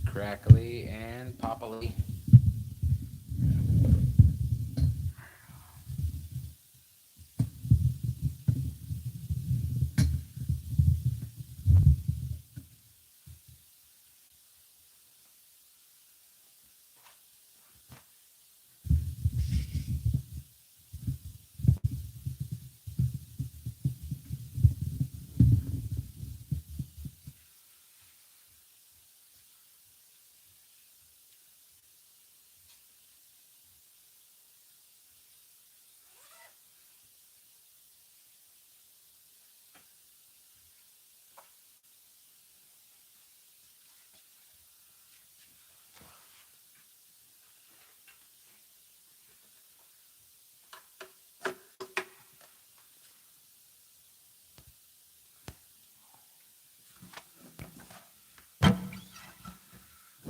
Crackly and poppily.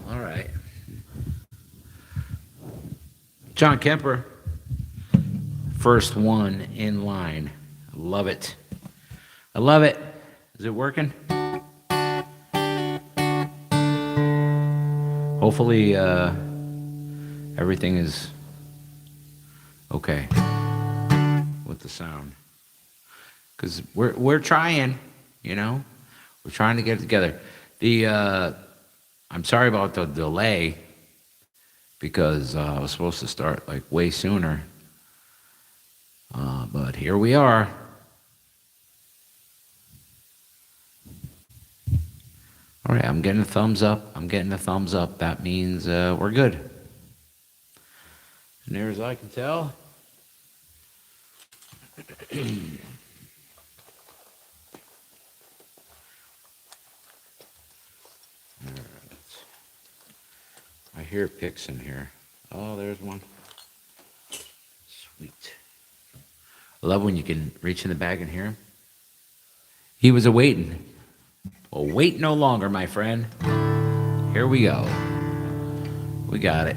All right. John Kemper, first one in line. Love it. I love it. Is it working? Hopefully, everything is okay with the sound. Because we're trying, you know? We're trying to get it together. I'm sorry about the delay because I was supposed to start like way sooner. But here we are. All right, I'm getting a thumbs up. I'm getting a thumbs up. That means we're good. As near as I can tell. I hear picks in here. Oh, there's one. Sweet. I love when you can reach in the bag and hear him. He was a-waiting. Well, wait no longer, my friend. Here we go. We got it.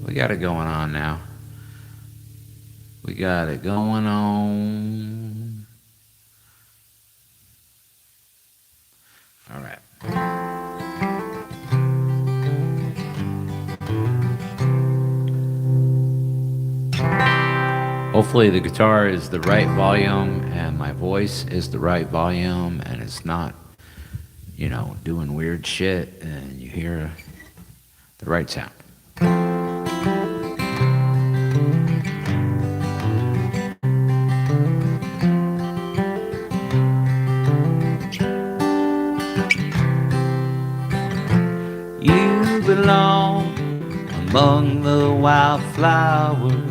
We got it going on now. We got it going on. All right. Hopefully the guitar is the right volume and my voice is the right volume and it's not, you know, doing weird shit and you hear the right sound. You belong among the wildflowers.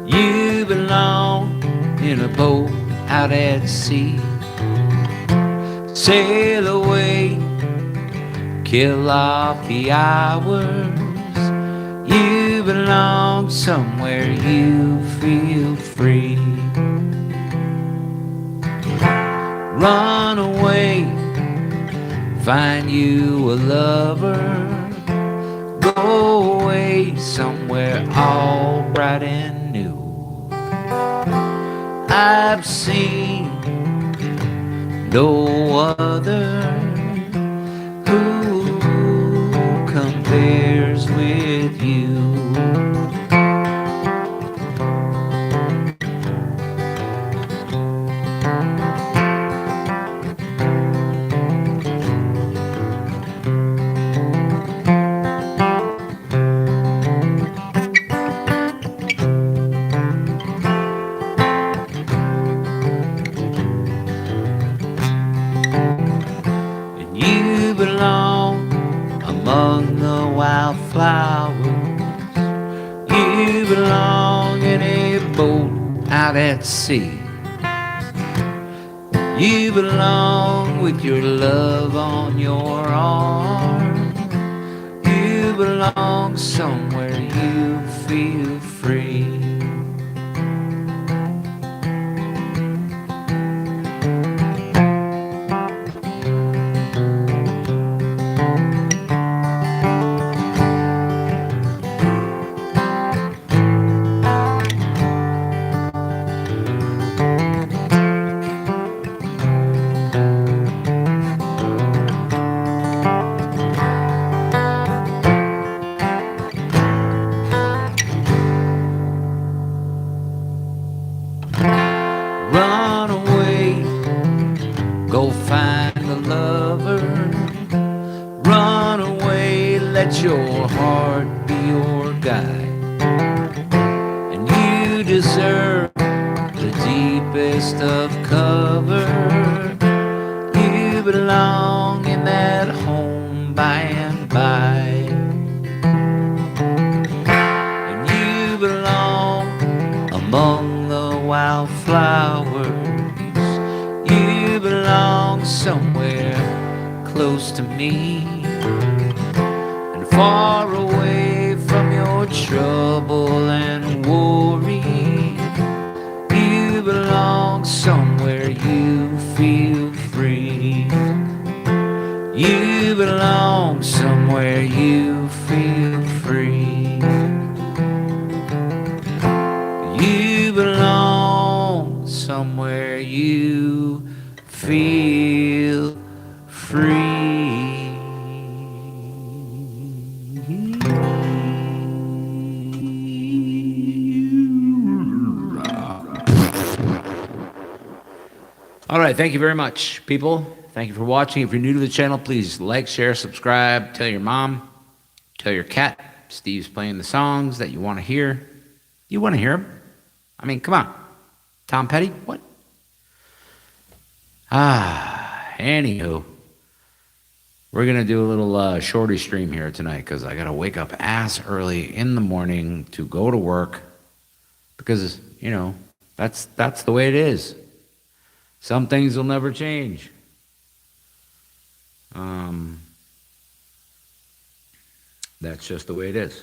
You belong in a boat out at sea. Sail away, kill off the hours. You belong somewhere you feel free. Run away, find you a lover. Go away somewhere all bright and new. I've seen no other who compares with you. Among the wildflowers, you belong in a boat out at sea. You belong with your love on your arm. You belong somewhere you feel free. covered. Run away, let your heart be your guide. And you deserve the deepest of cover. You belong in that home by and by. And you belong among the wildflowers. You belong somewhere close to me, and far away from your trouble and worry. You belong somewhere you feel free. You belong somewhere you feel free. You belong somewhere you feel free. All right, thank you very much, people. Thank you for watching. If you're new to the channel, please like, share, subscribe. Tell your mom, tell your cat. Steve's playing the songs that you want to hear. You want to hear them? I mean, come on. Tom Petty? What? Anywho, we're going to do a little shorty stream here tonight because I got to wake up ass early in the morning to go to work because, you know, that's the way it is. Some things will never change. That's just the way it is.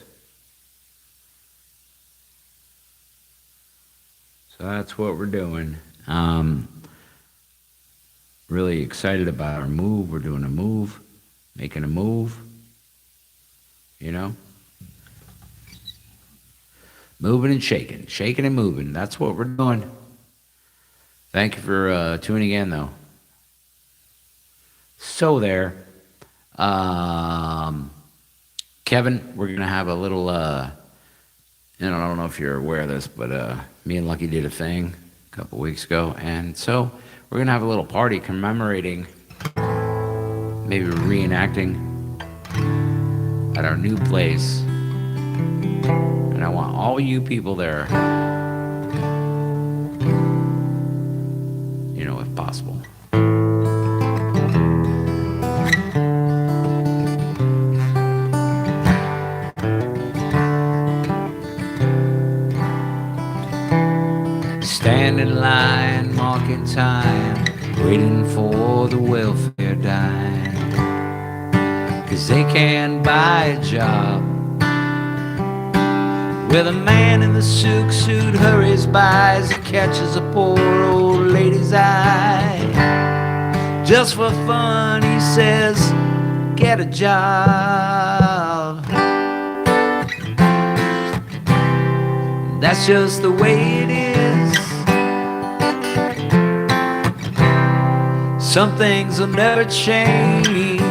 So that's what we're doing. Really excited about our move. We're doing a move, making a move, you know? Moving and shaking, shaking and moving. That's what we're doing. Thank you for tuning in, though. So there. Kevin, we're going to have a little, I don't know if you're aware of this, but me and Lucky did a thing a couple weeks ago, and so we're going to have a little party commemorating, maybe reenacting at our new place. And I want all you people there, you know, if possible. Stand in line, marking time, waiting for the welfare dime. 'Cause they can't buy a job where the man in the silk suit hurries by as he catches a poor old lady's eye. Just for fun, he says, get a job. That's just the way it is. Some things will never change.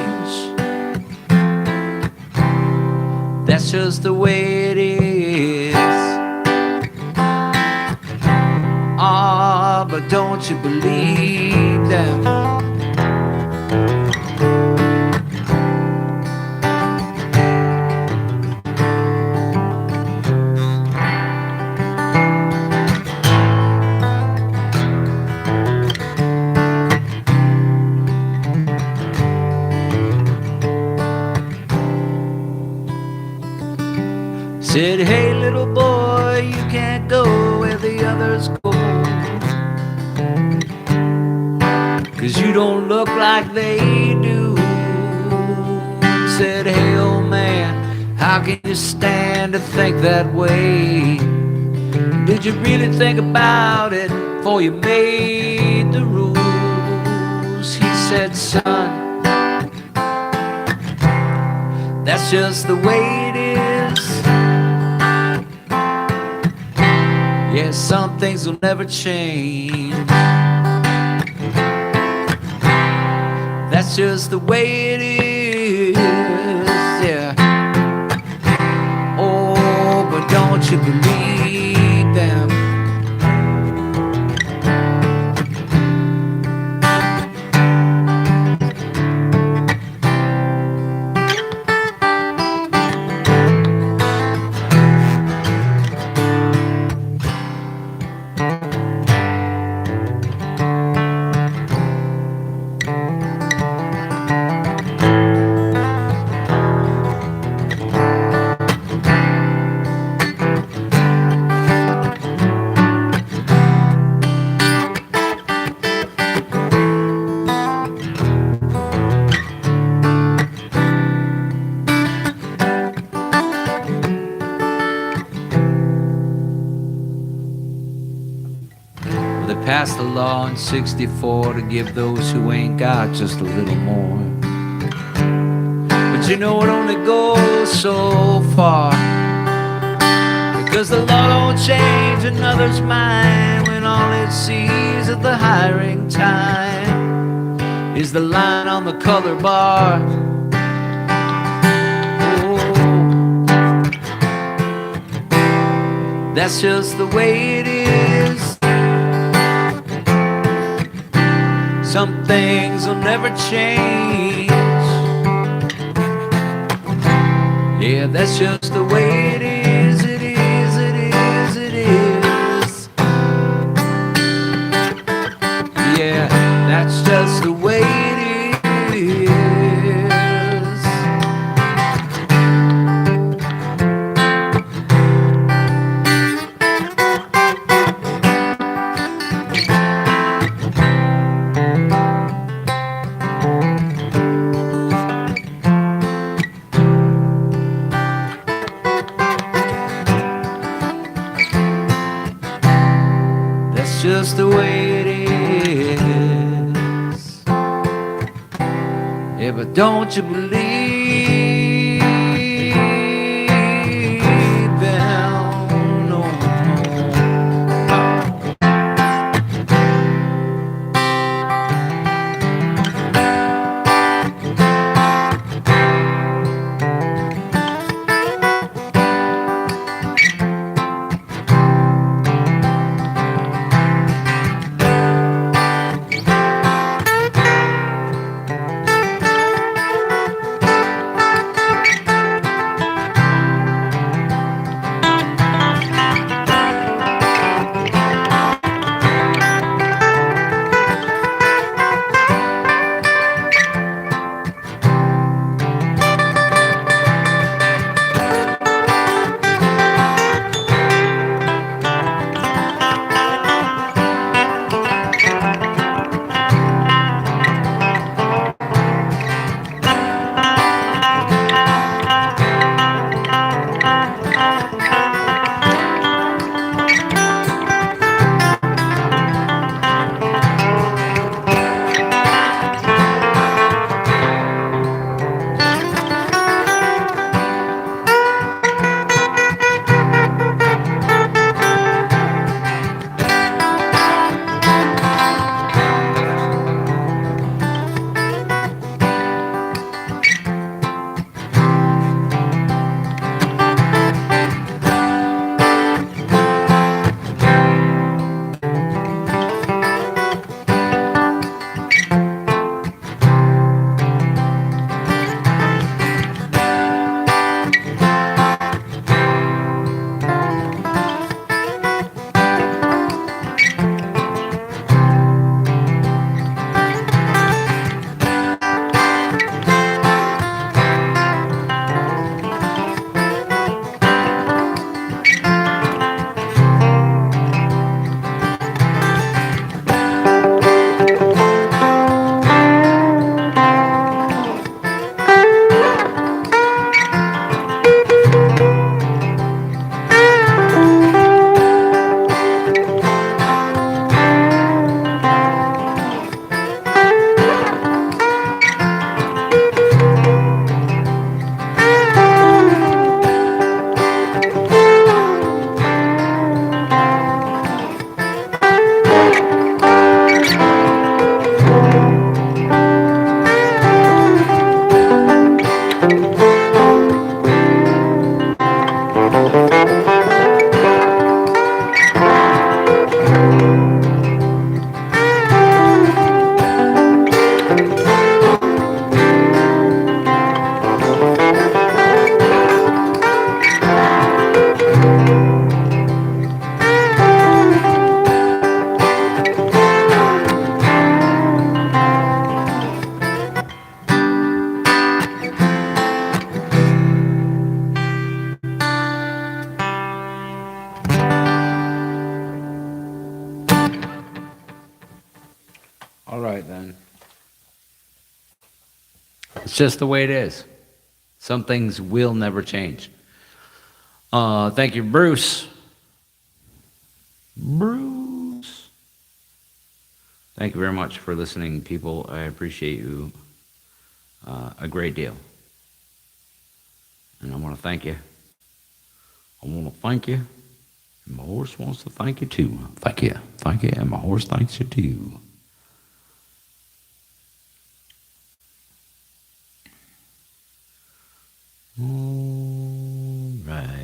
That's just the way it is. Ah, but don't you believe them? Said, hey little boy, you can't go where the others go, 'cause you don't look like they do. Said, hey old man, how can you stand to think that way? Did you really think about it before you made the rules? He said, son, that's just the way it is. Yeah, some things will never change. That's just the way it is, yeah. Oh, but don't you believe them? passed a law in '64 to give those who ain't got just a little more. But you know it only goes so far, because the law don't change another's mind when all it sees at the hiring time is the line on the color bar. That's just the way it is. Some things will never change. Yeah, that's just the way it is. It is, it is, it is. Yeah, that's just the way it is. Just the way it is. Yeah, but don't you believe them no more. All right, then. It's just the way it is. Some things will never change. Thank you, Bruce. Bruce. Thank you very much for listening, people. I appreciate you a great deal. And I want to thank you. I want to thank you. And my horse wants to thank you too. Thank you. Thank you. And my horse thanks you too. All right.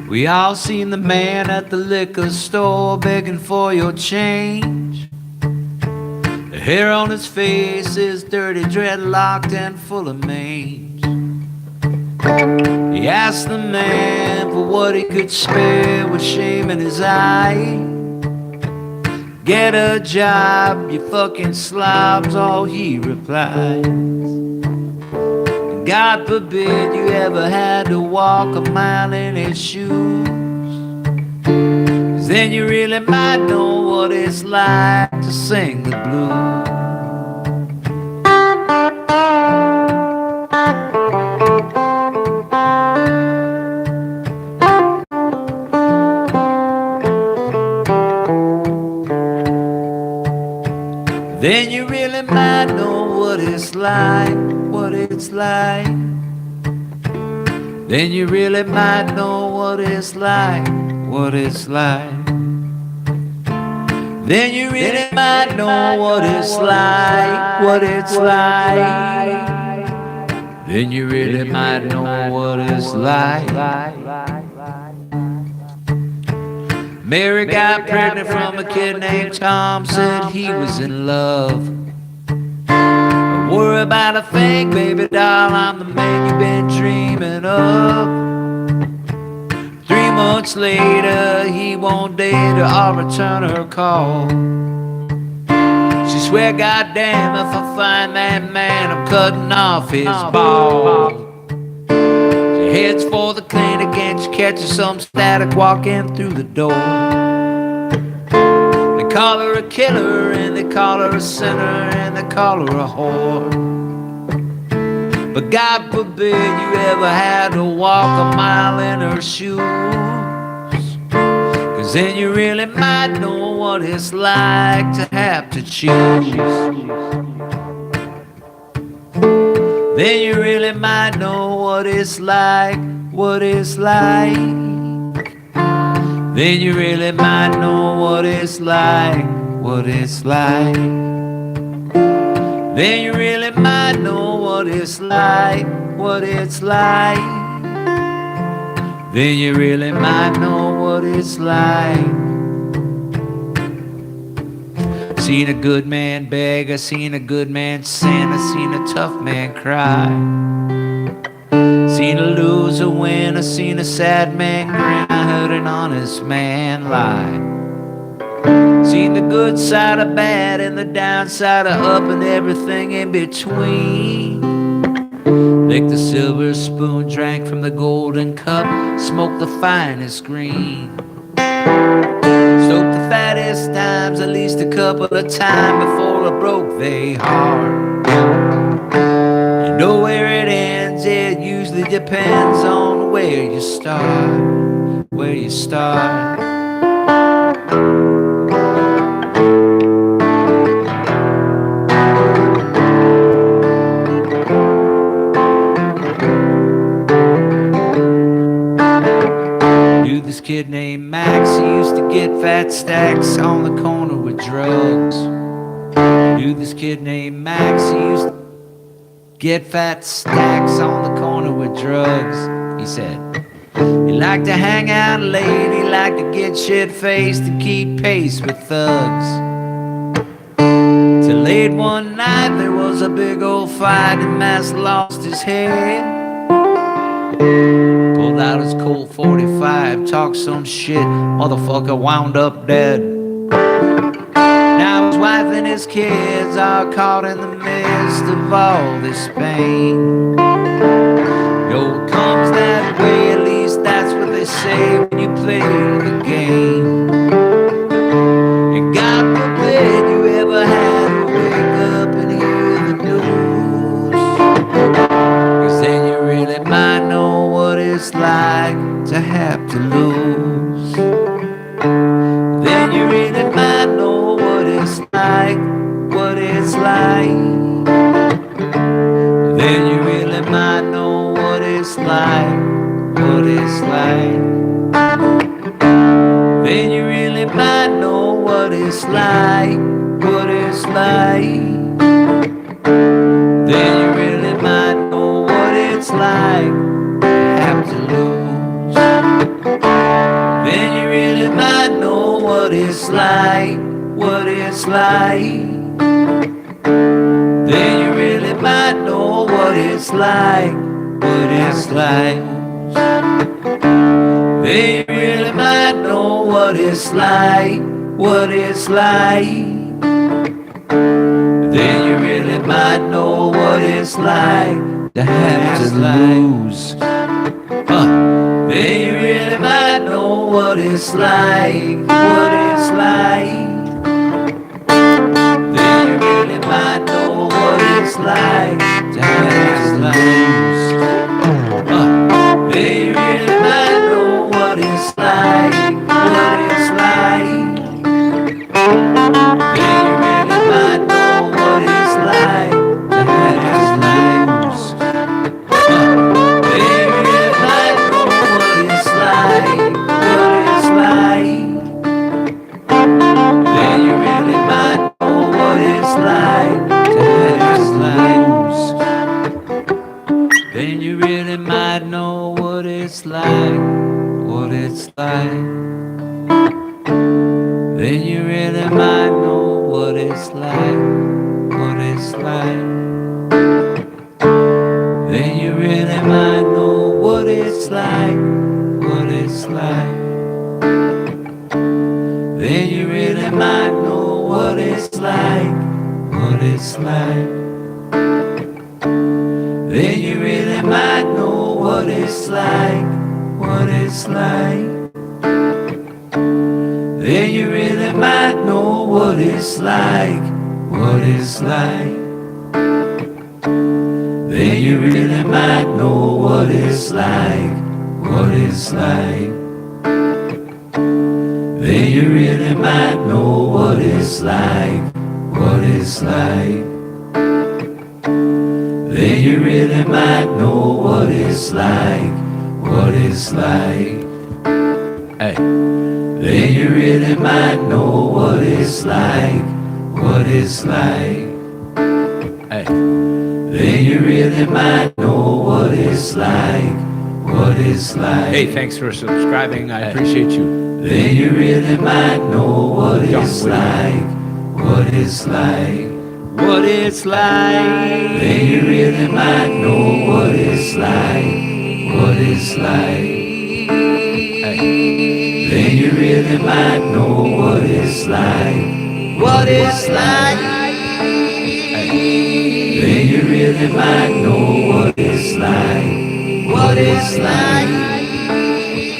We all seen the man at the liquor store begging for your change. The hair on his face is dirty, dreadlocked and full of mange. He asked the man for what he could spare with shame in his eye. Get a job, you fucking slobs, all he replied. God forbid you ever had to walk a mile in his shoes, 'cause then you really might know what it's like to sing the blues. Then you really might know what it's like, what it's like. Then you really might know what it's like, what it's like. Then you really might know what it's like, what it's like. Then you really might know what it's like. Mary got pregnant from a kid named Tom, said he was in love. Don't worry about a thing, baby doll, I'm the man you've been dreaming of. 3 months later, he won't date her or return her call. She swear, goddamn, if I find that man, I'm cutting off his balls. Heads for the clinic and she catches some static walking through the door. They call her a killer and they call her a sinner and they call her a whore. But God forbid you ever had to walk a mile in her shoes, 'cause then you really might know what it's like to have to choose. Then you really might know what it's like, what it's like. Then you really might know what it's like, what it's like. Then you really might know what it's like, what it's like. Then you really might know what it's like. Seen a good man beg, I seen a good man sin, I seen a tough man cry. Seen a loser win, I seen a sad man grin, I heard an honest man lie. Seen the good side of bad and the downside of up and everything in between. Licked the silver spoon, drank from the golden cup, smoked the finest green. Stoked the fattest times at least a couple of times before I broke their heart. You know where it ends, it usually depends on where you start, where you start. this kid named Max. He used to get fat stacks on the corner with drugs. Knew this kid named Max. He used to get fat stacks on the corner with drugs. He said he liked to hang out late. He liked to get shit-faced and keep pace with thugs. Till late one night there was a big old fight and Max lost his head. Pulled out his Colt 45, talked some shit, motherfucker wound up dead. Now his wife and his kids are caught in the midst of all this pain. Yo, it comes that way, at least that's what they say when you play the game. And God forbid you ever had to wake up and hear the news, 'cause then you really might know what it's like to have to lose. Then you really might know what it's like, what it's like. Then you really might know what it's like, what it's like. Then you really might know what it's like, what it's like. Then you really might know what it's like to have to lose. Then you really might know what it's like, what it's like. Then you really might know what it's like, what it's like. Then you really might know what it's like, what it's like. Then you really might know what it's like to have to lose. Then you really might know what it's like, what it's like. Then you really might know what it's like to have to lose. Then you really might know what it's like, what it's like. Then you really might know what it's like to have to lose. Then you really might know what it's like, what it's like. Then you really might know what it's like to have to lose. Then you really might know what it's like, what it's like. Then you really might know what it's like, what it's like. Then you really might know what it's like, what it's like. Then you really might know what it's like, what it's like. Then you really might know what it's like, what it's like. Then you really might know what it's like, what it's like. Then you really might know what it's like, what it's like. Then you really might know what it's like, what it's like. Then you really might know what it's like, what it's like. Hey. Then you really might know what it's like, what it's like. Hey. Then you really might know what it's like, what it's like. Hey, thanks for subscribing. I appreciate you. Then you really might know what it's like, what it's like. What it's like. Then you really might know what it's like, what it's like. Hey. Then you really might know what it's like, what it's like. Hey. Then you really might know what it's like, what it's like.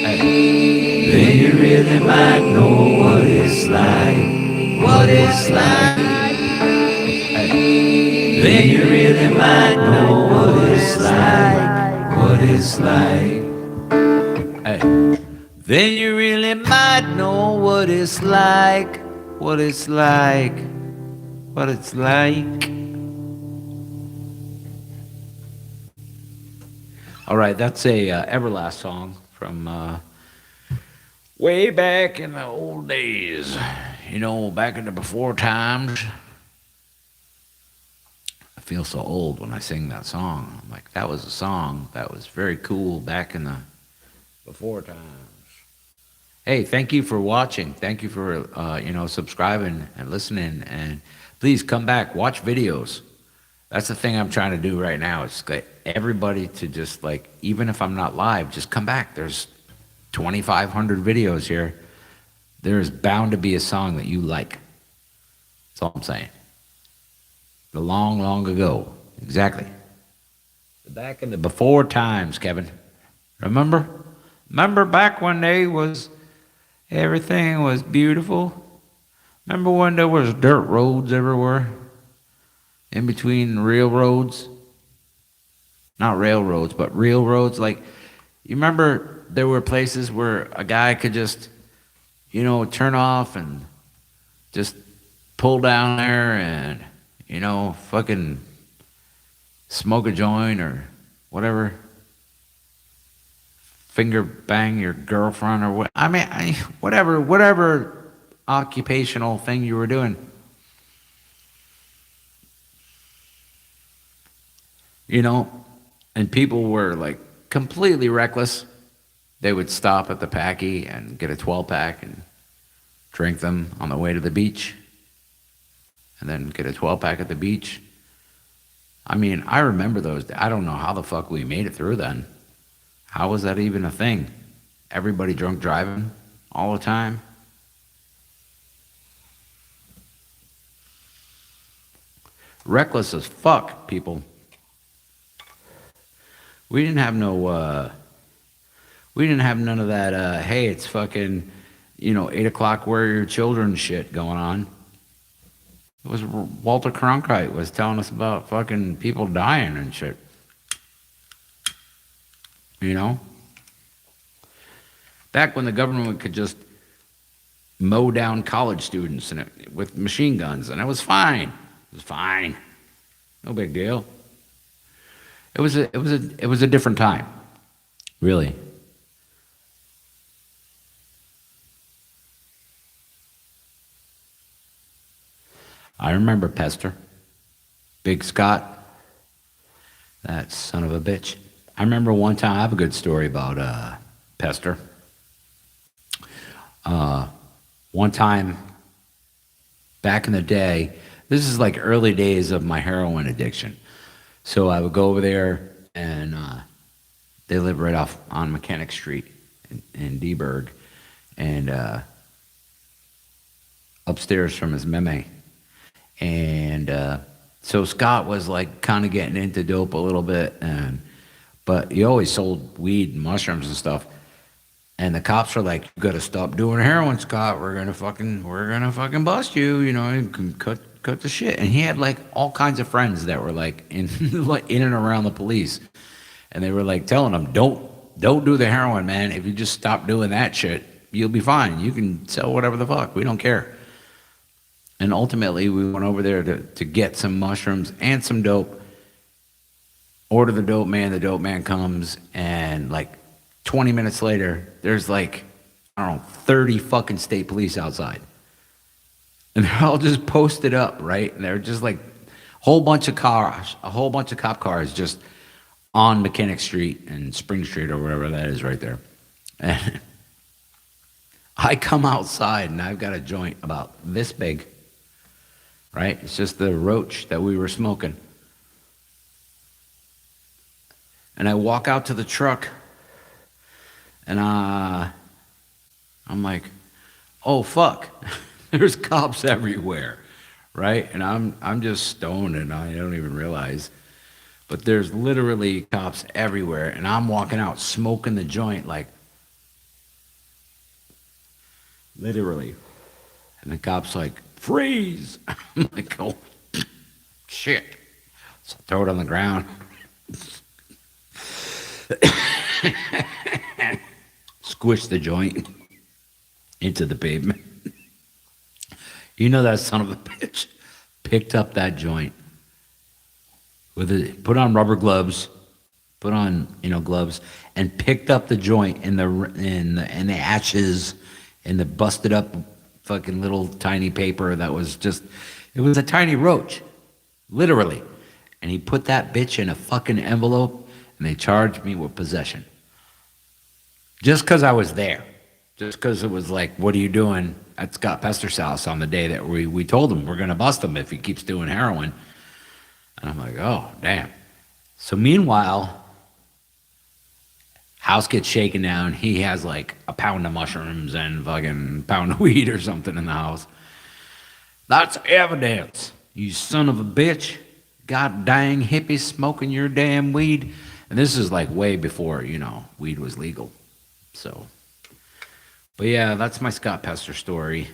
Hey. Then you really might know what it's like, what it's like. Then you really might know what it's like, what it's like. Hey. Then you really might know what it's like, what it's like, what it's like. All right, that's a Everlast song from Way back in the old days, back in the before times. I feel so old when I sing that song. I'm like, that was a song that was very cool back in the before times. Hey, thank you for watching. Thank you for subscribing and listening. And please come back, watch videos. That's the thing I'm trying to do right now. It's get everybody to just like, even if I'm not live, just come back. There's 2,500 videos here. There is bound to be a song that you like. That's all I'm saying. The long, long ago. Exactly. Back in the before times, Kevin. Remember? Remember back when everything was beautiful? Remember when there was dirt roads everywhere? In between real roads? Not railroads, but real roads. Like, you remember there were places where a guy could just, turn off and just pull down there and, fucking smoke a joint or whatever. Finger bang your girlfriend or what? I mean, whatever occupational thing you were doing. And people were like completely reckless. They would stop at the packy and get a 12-pack and drink them on the way to the beach. And then get a 12-pack at the beach. I mean, I remember those. I don't know how the fuck we made it through then. How was that even a thing? Everybody drunk driving all the time? Reckless as fuck, people. We didn't have none of that, hey, it's fucking, 8 o'clock, where are your children shit going on. It was Walter Cronkite was telling us about fucking people dying and shit. Back when the government could just mow down college students with machine guns, and it was fine. It was fine. No big deal. It was a different time. Really. I remember Pester. Big Scott. That son of a bitch. I remember one time, I have a good story about Pester. One time, back in the day, this is like early days of my heroin addiction. So I would go over there, and they live right off on Mechanic Street in Deburg, and upstairs from his meme. And so Scott was like kind of getting into dope a little bit, but he always sold weed and mushrooms and stuff. And the cops were like, "You got to stop doing heroin, Scott. We're gonna fucking bust you. You can cut the shit." And he had like all kinds of friends that were like in and around the police, and they were like telling him, "Don't do the heroin, man. If you just stop doing that shit, you'll be fine. You can sell whatever the fuck. We don't care." And ultimately, we went over there to get some mushrooms and some dope. Order the dope man. The dope man comes, and like 20 minutes later, there's like, I don't know, 30 fucking state police outside. And they're all just posted up, right? And they're just like a whole bunch of cop cars just on Mechanic Street and Spring Street or whatever that is right there. And I come outside and I've got a joint about this big, right? It's just the roach that we were smoking. And I walk out to the truck, and I'm like, oh fuck, there's cops everywhere, right? And I'm just stoned and I don't even realize, but there's literally cops everywhere, and I'm walking out smoking the joint, like literally, and the cop's like, freeze. I'm like, oh shit. So I throw it on the ground. Squish the joint into the pavement. That son of a bitch picked up that joint put on rubber gloves, gloves, and picked up the joint in the ashes in the busted up fucking little tiny paper that was just, it was a tiny roach, literally. And he put that bitch in a fucking envelope and they charged me with possession. Just because I was there. Just because it was like, what are you doing at Scott Pester's house on the day that we told him we're going to bust him if he keeps doing heroin? And I'm like, oh, damn. So meanwhile, house gets shaken down. He has like a pound of mushrooms and fucking pound of weed or something in the house. That's evidence, you son of a bitch. God dang hippies smoking your damn weed. And this is like way before, weed was legal. So, but yeah, that's my Scott Pester story.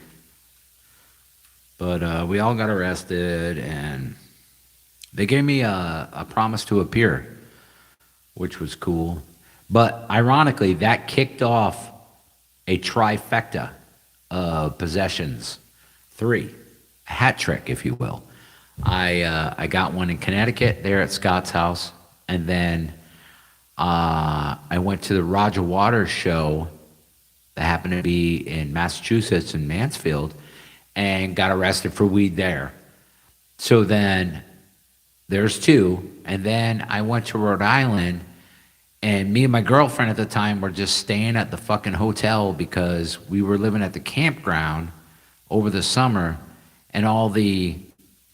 But we all got arrested and they gave me a promise to appear, which was cool. But ironically, that kicked off a trifecta of possessions. 3, a hat trick, if you will. I got one in Connecticut there at Scott's house, and then I went to the Roger Waters show that happened to be in Massachusetts in Mansfield, and got arrested for weed there. So then there's 2, and then I went to Rhode Island, and me and my girlfriend at the time were just staying at the fucking hotel because we were living at the campground over the summer, and all the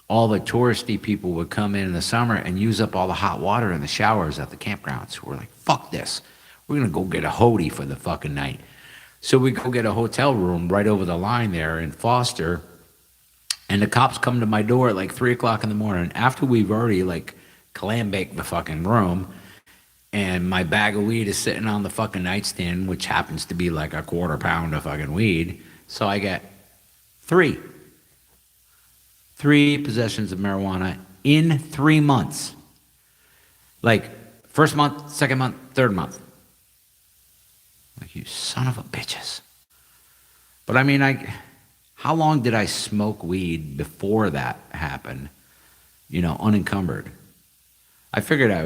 touristy people would come in the summer and use up all the hot water in the showers at the campground. So we're like, fuck this. We're going to go get a hoagie for the fucking night. So we go get a hotel room right over the line there in Foster. And the cops come to my door at like 3 o'clock in the morning after we've already like clam baked the fucking room. And my bag of weed is sitting on the fucking nightstand, which happens to be like a quarter pound of fucking weed. So I get 3 possessions of marijuana in 3 months. Like, first month, second month, third month. Like, you son of a bitches. But I mean, how long did I smoke weed before that happened? Unencumbered. I figured it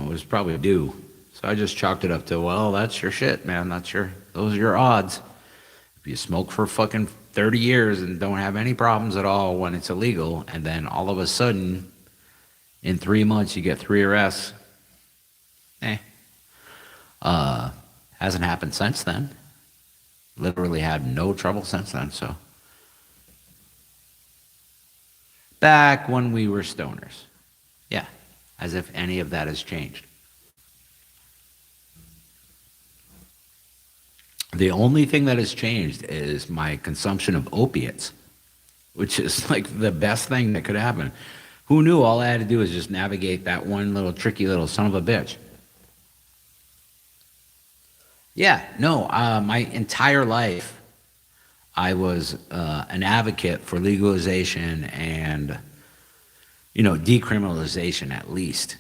was probably due. So I just chalked it up to, well, that's your shit, man. Those are your odds. If you smoke for fucking 30 years and don't have any problems at all when it's illegal, and then all of a sudden, in 3 months, you get 3 arrests. Hasn't happened since then. Literally had no trouble since then, so. Back when we were stoners. Yeah, as if any of that has changed. The only thing that has changed is my consumption of opiates, which is like the best thing that could happen. Who knew all I had to do was just navigate that one little tricky little son of a bitch? Yeah, no, my entire life I was an advocate for legalization and, decriminalization at least.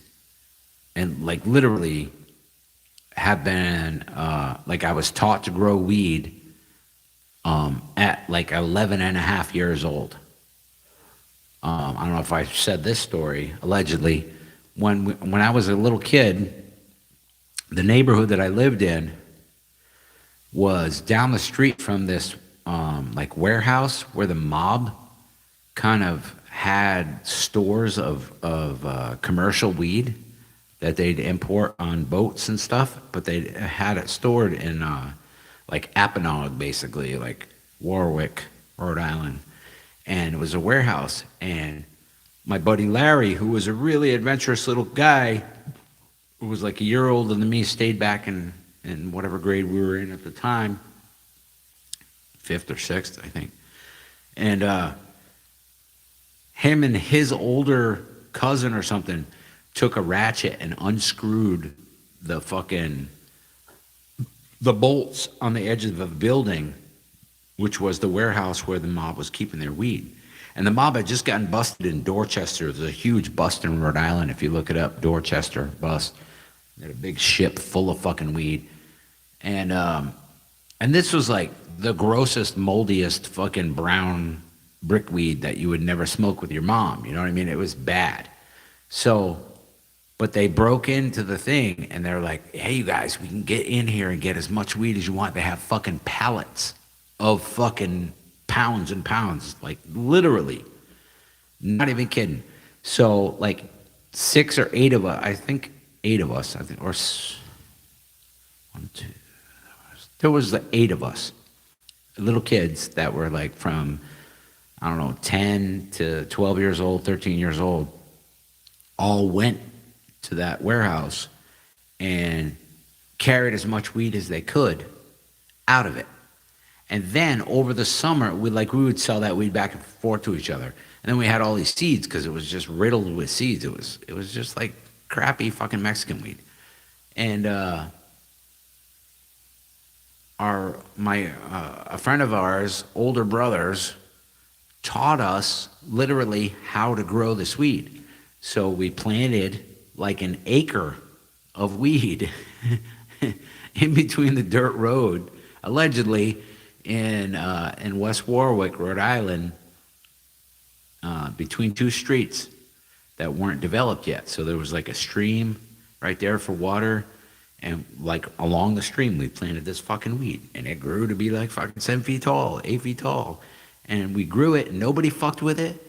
And like literally have been, like I was taught to grow weed at like 11 and a half years old. I don't know if I said this story, allegedly. When I was a little kid, the neighborhood that I lived in was down the street from this like warehouse where the mob kind of had stores of commercial weed that they'd import on boats and stuff, but they had it stored in like Apponaug, basically, like Warwick, Rhode Island. And it was a warehouse. And my buddy Larry, who was a really adventurous little guy, who was like a year older than me, stayed back in whatever grade we were in at the time, 5th or 6th, I think. And him and his older cousin or something took a ratchet and unscrewed the bolts on the edge of the building, which was the warehouse where the mob was keeping their weed. And the mob had just gotten busted in Dorchester. There's a huge bust in Rhode Island. If you look it up, Dorchester bust. They had a big ship full of fucking weed. And this was like the grossest, moldiest fucking brown brickweed that you would never smoke with your mom. You know what I mean? It was bad. So, but they broke into the thing and they're like, hey, you guys, we can get in here and get as much weed as you want. They have fucking pallets of fucking pounds and pounds, like literally, not even kidding. So like 6 or 8 of us, I think 8 of us, I think, or one, two, there was the 8 of us, little kids that were like from, I don't know, 10 to 12 years old, 13 years old, all went to that warehouse and carried as much weed as they could out of it. And then over the summer, we would sell that weed back and forth to each other. And then we had all these seeds because it was just riddled with seeds. It was just like crappy fucking Mexican weed. And a friend of ours, older brothers, taught us literally how to grow this weed. So we planted like an acre of weed in between the dirt road, allegedly in West Warwick, Rhode Island, between 2 streets that weren't developed yet. So there was like a stream right there for water, and like along the stream we planted this fucking weed, and it grew to be like fucking 7 feet tall, 8 feet tall. And we grew it and nobody fucked with it.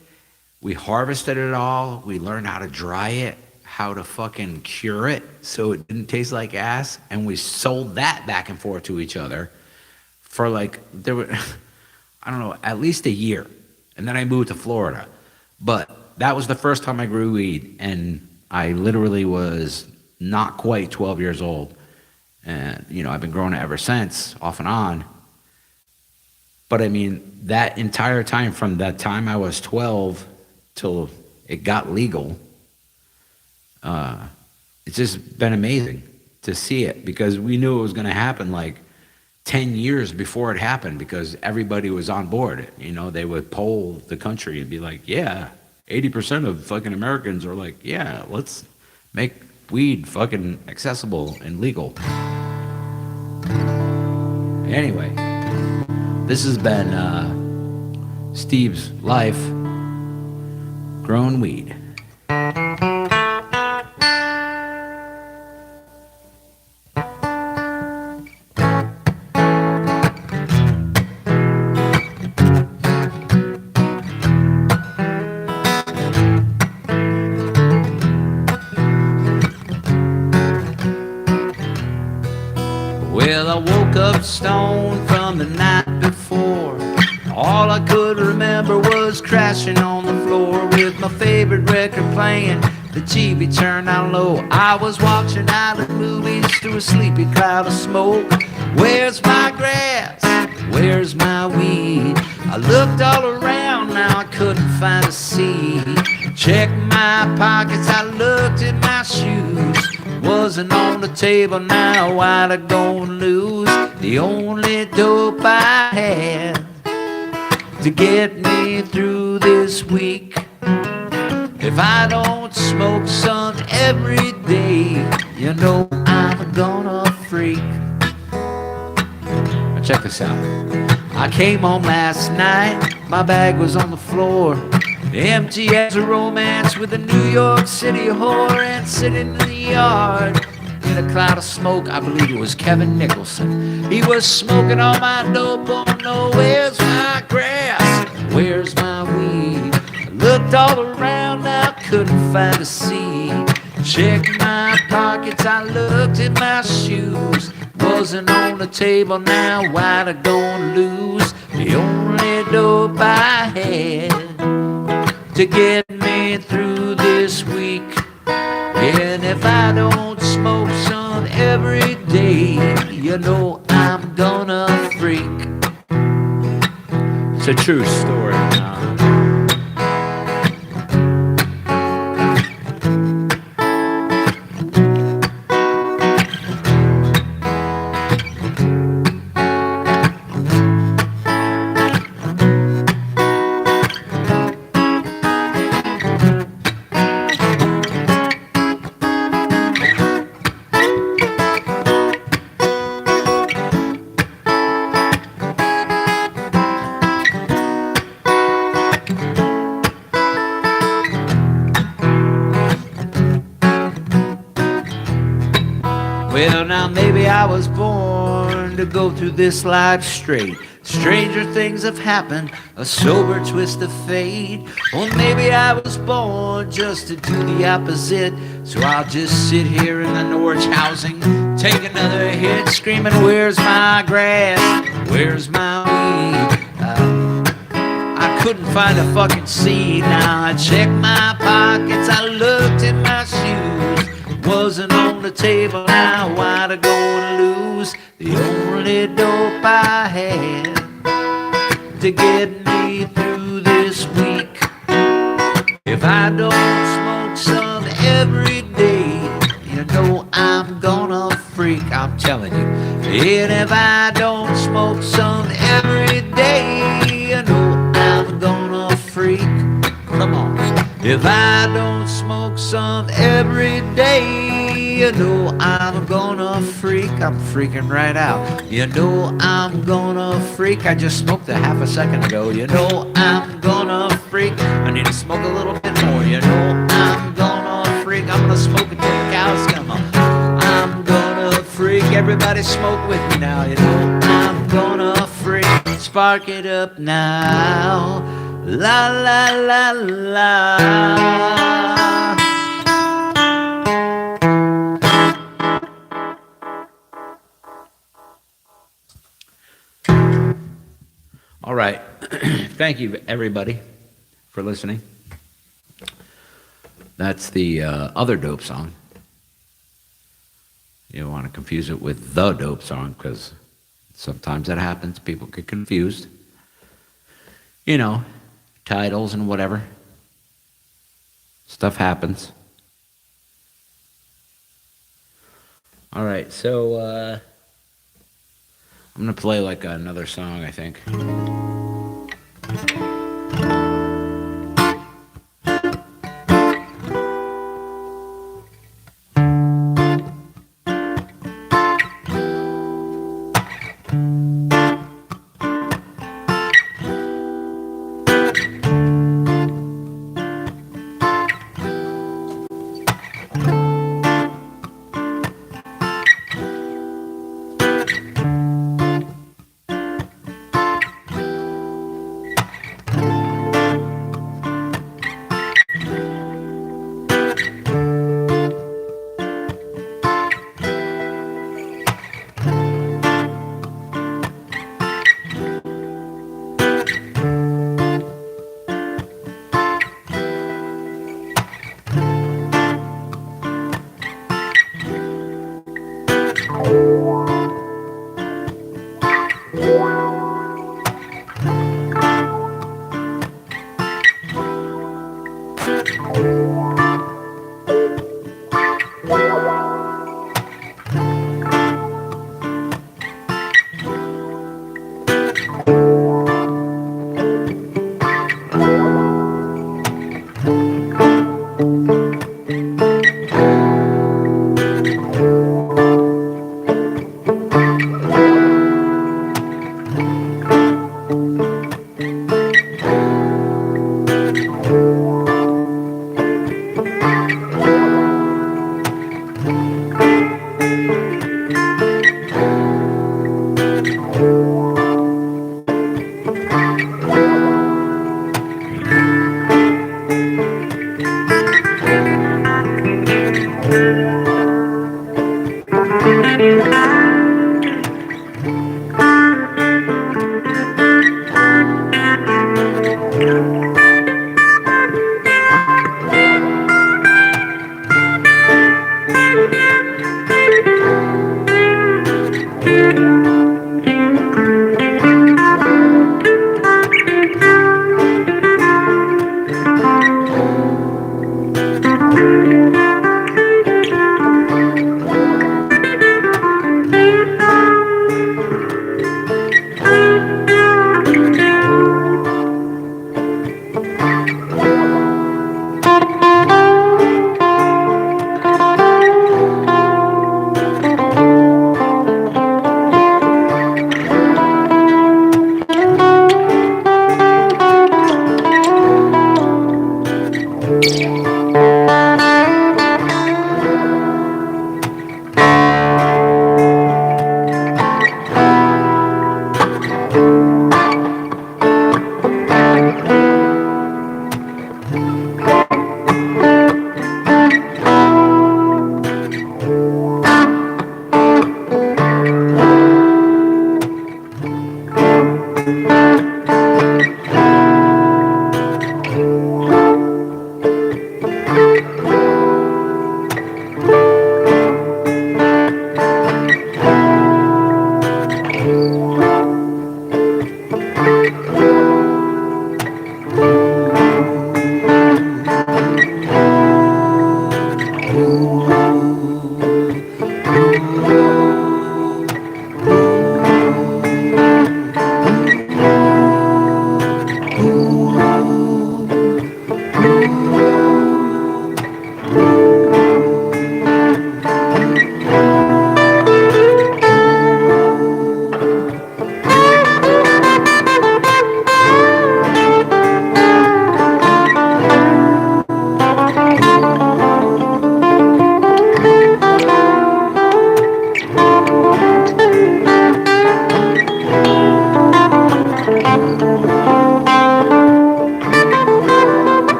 We harvested it all. We learned how to dry it, how to fucking cure it so it didn't taste like ass. And we sold that back and forth to each other for like, there were, I don't know, at least a year. And then I moved to Florida. But that was the first time I grew weed. And I literally was not quite 12 years old. And, you know, I've been growing it ever since, off and on. But I mean, that entire time, from that time I was 12 till it got legal, it's just been amazing to see it, because we knew it was going to happen like 10 years before it happened, because everybody was on board. You know, they would poll the country and be like, yeah, 80% of fucking Americans are like, yeah, let's make weed fucking accessible and legal. Anyway, this has been Steve's Life, Grown Weed. Well, I woke up stoned from the night before. All I could remember was crashing on the floor with my favorite record playing, the TV turned down low. I was watching island movies through a sleepy cloud of smoke. Where's my grass? Where's my weed? I looked all around, now I couldn't find a seed. Checked my pockets, I looked at my shoes. Wasn't on the table, now I'd have gone lose. The only dope I had to get me through this week. If I don't smoke some every day, you know I'm gonna freak. Now check this out. I came home last night, my bag was on the floor, empty as a romance with a New York City whore. And sitting in the yard in a cloud of smoke, I believe it was Kevin Nicholson. He was smoking all my dope. Oh no, where's my grass? Where's my weed? I looked all around, I couldn't find a seed. Checked my pockets, I looked at my shoes. Wasn't on the table, now I'd have gone lose. The only dope I had to get me through this week. And if I don't smoke some every day, you know I'm gonna freak. It's a true story. Well, now maybe I was born to go through this life straight Stranger things have happened, a sober twist of fate. Or maybe I was born just to do the opposite. So I'll just sit here in the Norwich housing, take another hit, screaming, where's my grass? Where's my weed? I couldn't find a fucking seed. Now I checked my pockets, I looked at my shoes. Wasn't on the table, now why'd I go and lose? The only dope I had to get me through this week. If I don't smoke some every day, you know I'm gonna freak, I'm telling you. And if I don't smoke some every day, you know I'm gonna freak. Come on. If I don't smoke some every day, you know I'm gonna freak. I'm freaking right out. You know I'm gonna freak. I just smoked a half a second ago. You know I'm gonna freak. I need to smoke a little bit more. You know I'm gonna freak. I'm gonna smoke until the cows come on. I'm gonna freak. Everybody smoke with me now. You know I'm gonna freak. Spark it up now. La la la la. All right. Thank you, everybody, for listening. That's the other dope song. You don't want to confuse it with the dope song, because sometimes that happens. People get confused. You know, titles and whatever. Stuff happens. All right, so I'm going to play like another song, I think.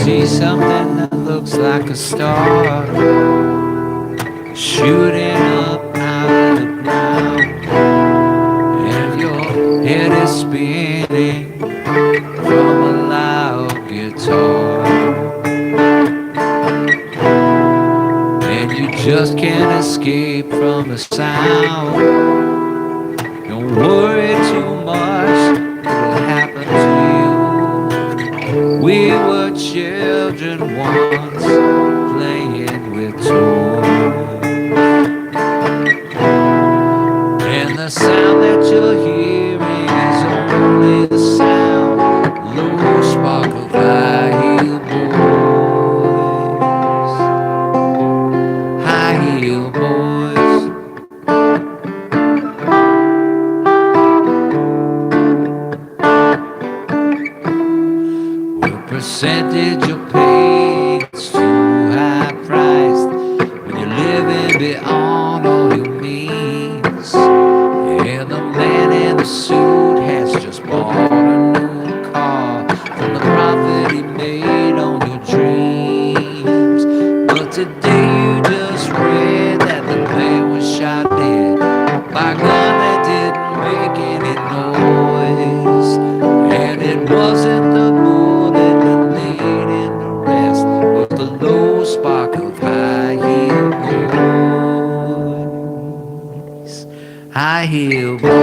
See something that looks like a star shooting up out of the ground, and your head is spinning from a loud guitar, and you just can't escape from the sound. Don't worry too much, it'll happen to you. We were children once, playing with toys, and the sound that you're hearing is only the sound, low spark of high heel boys, high heel boys. What percentage you pay is too high priced when you're living beyond all your means. And the man in the suit has just bought a new car from the profit he made on your dreams. But today you just read that the man was shot dead by a gun that didn't make any noise. And it wasn't the bullet that laid in the rest, but the low spark of high heel boys, high heel boys.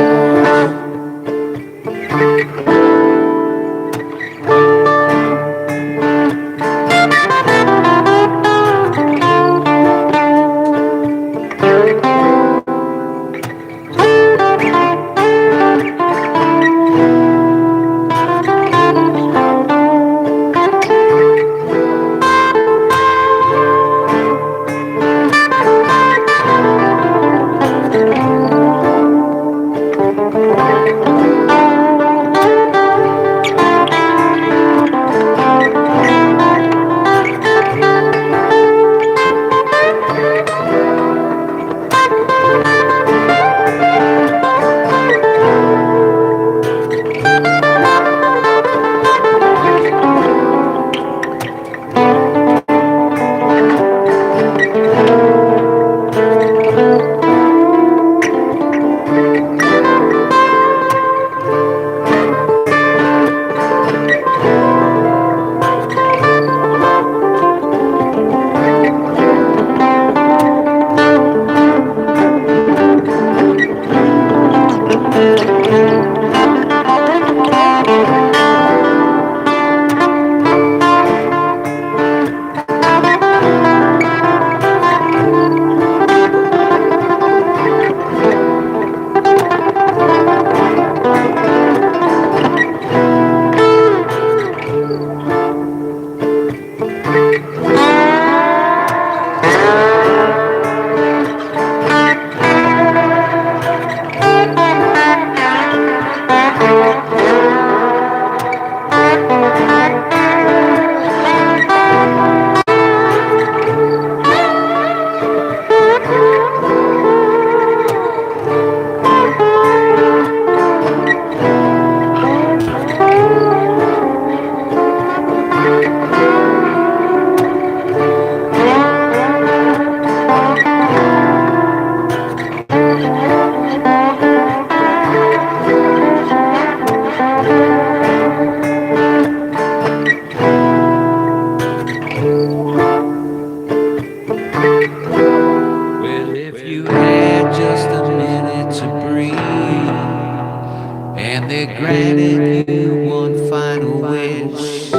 granted you one final wish,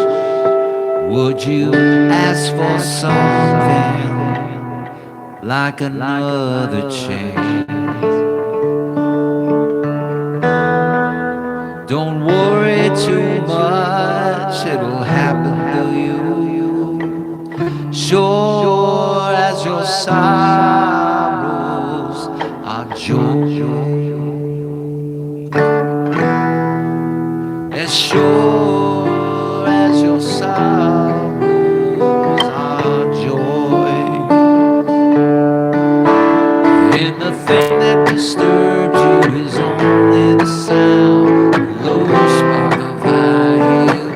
would you ask for something like another chance? Don't worry too much, it'll happen to you. sure as your sorrows are joy, as sure as your sorrows are joy, and the thing that disturbs you is only the sound, the low spark of high-heel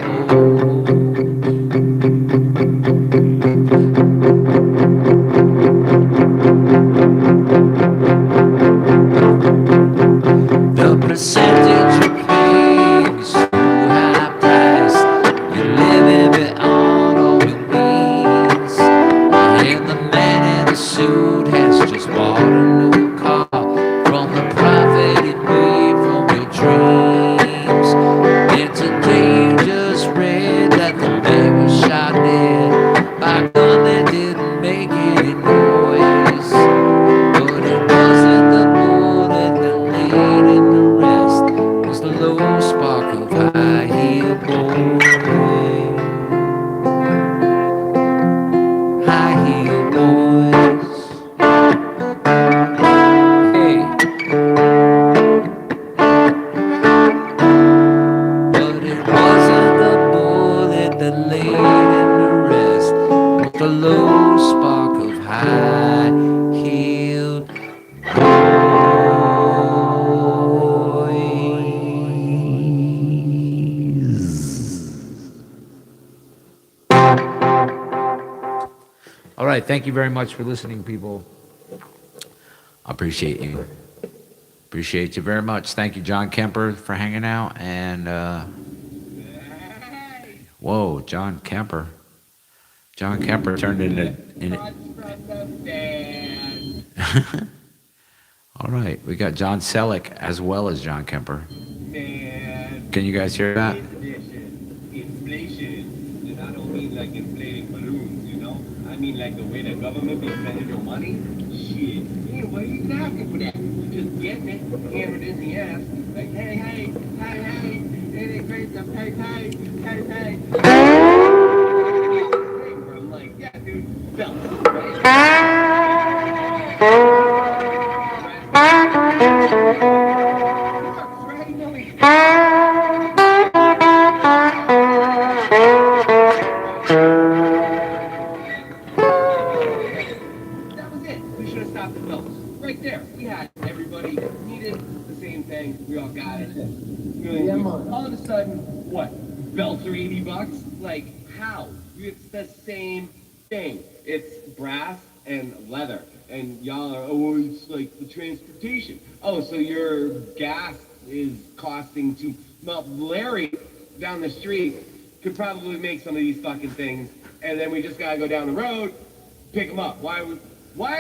the percentage you pay is so high priced, you're living beyond all your means, and the man in the suit has just bought a new car from the profit it made from your dreams. And today you just read that the man was shot dead by a gun that didn't make any noise. But it wasn't the bullet that laid in the rest, it was the low spark of high-heel boy. High-heel boys. Hey. But it wasn't the bullet that laid in the rest, but the low spark of high-heeled All right, thank you very much for listening, people. I appreciate you. Appreciate you very much. Thank you, John Kemper, for hanging out. And, whoa, John Kemper. John Kemper turned into... All right, we got John Selleck as well as John Kemper. Can you guys hear that? Inflation, and I don't mean like inflating balloons, you know? I mean like the way the government be spending your money. Shit, yeah, why are you even asking for that? You just getting it, hammered in the ass, like hey, hey, hey, hey, it ain't great to pay, pay, pay, pay. I'm like, yeah, dude, felt right there. We had everybody needed the same thing. We all got it. All of a sudden, what? Belts are $80? Like, how? It's the same thing. It's brass and leather. And y'all are, oh, it's like the transportation. Oh, so your gas is costing too... Well, Larry down the street could probably make some of these fucking things. And then we just gotta go down the road, pick them up. Why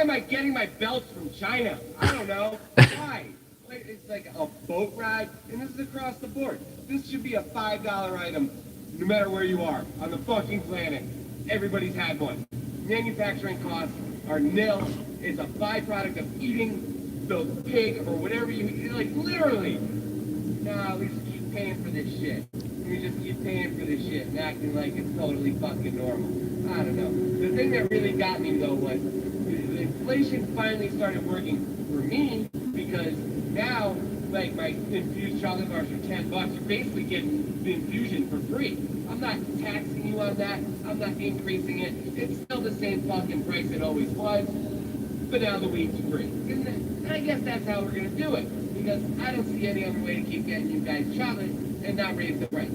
am I getting my belts from China? I don't know. Why? It's like a boat ride, and this is across the board. This should be a $5 item, no matter where you are on the fucking planet. Everybody's had one. Manufacturing costs are nil. It's a byproduct of eating the pig or whatever you eat. Like, literally. Nah, we just keep paying for this shit. We just keep paying for this shit and acting like it's totally fucking normal. I don't know. The thing that really got me, though, was inflation finally started working for me, because now, like, my infused chocolate bars for $10, you're basically getting the infusion for free. I'm not taxing you on that. I'm not increasing it. It's still the same fucking price it always was, but now the weed's free. And I guess that's how we're going to do it, because I don't see any other way to keep getting you guys chocolate and not raise the price.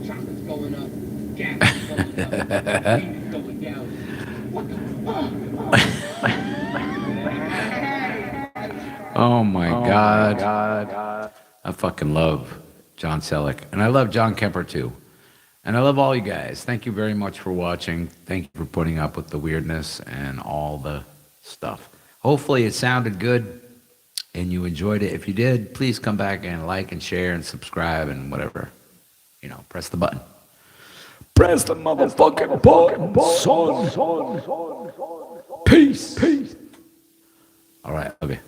Chocolate's going up, gas is going up, weed is going down. What the fuck? Oh my God. I fucking love John Selleck. And I love John Kemper too. And I love all you guys. Thank you very much for watching. Thank you for putting up with the weirdness and all the stuff. Hopefully it sounded good and you enjoyed it. If you did, please come back and like and share and subscribe and whatever. You know, press the button. Press the motherfucking button, son. Peace. All right, love you.